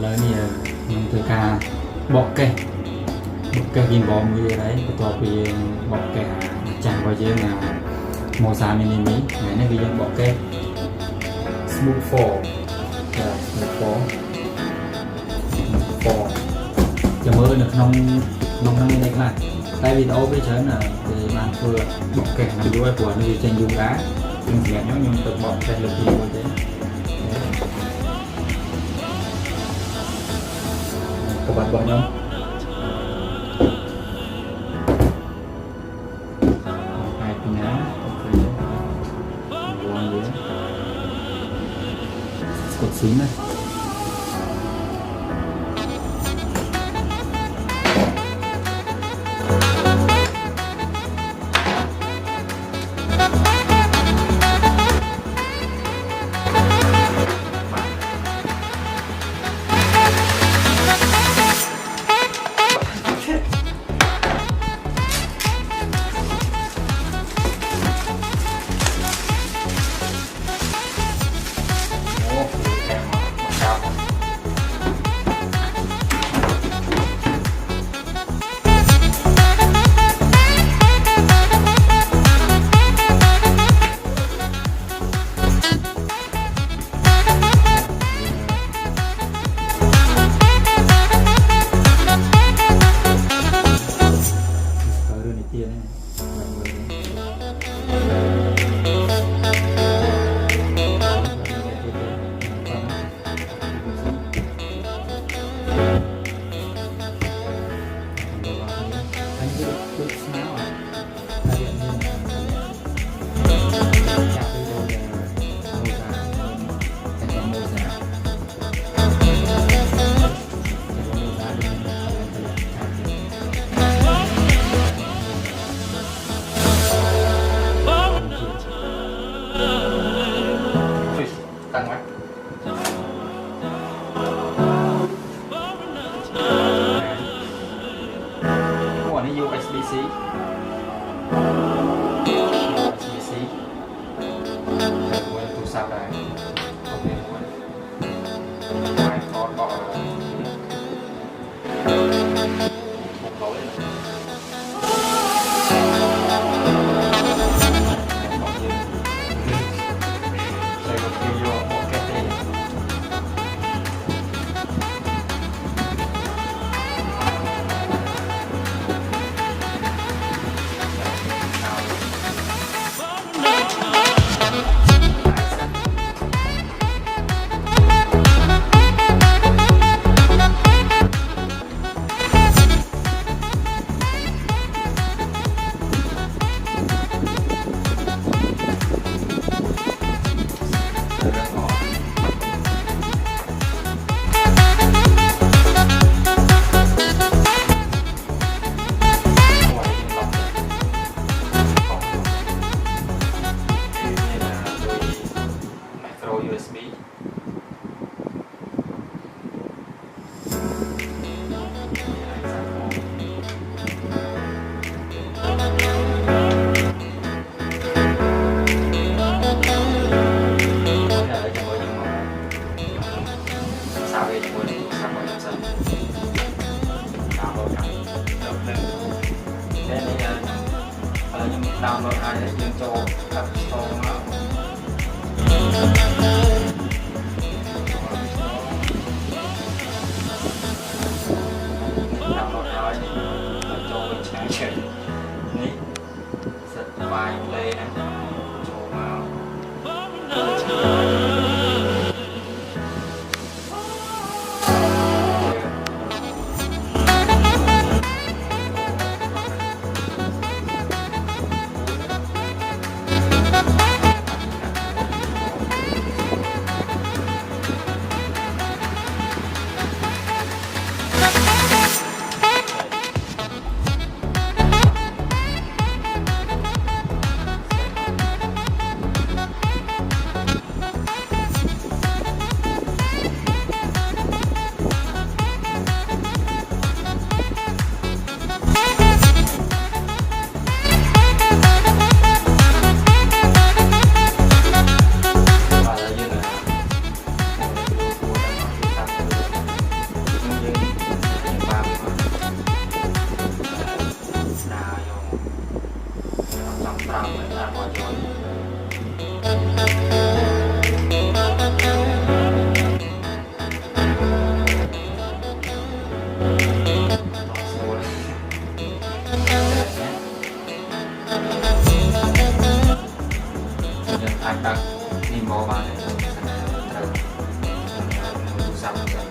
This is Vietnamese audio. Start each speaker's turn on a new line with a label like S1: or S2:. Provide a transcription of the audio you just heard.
S1: lớn thì mình từ ca bọ kè kim bò như đấy to vì bọ kè chẳng bao giờ là màu xà mini mí này nó vì bọ kè smooth fall cho mơ được nông như này các bạn tại vì ô bây giờ là thì bạn vừa bọ kè nằm dưới của nó vì trên dùng đá nhưng thì nhớ nhưng từ bọ kè lực nhiều như thế các bạn bỏ nhau hai cái nhá buông dưới cột xính này tăng mắt có này USB-C quên tủ sạc đây ok hai con bỏ một lối USB download ai để dương cho các store nó download ai cho mình sáng chuyện ní giật bài play này cho vào
S2: Bye.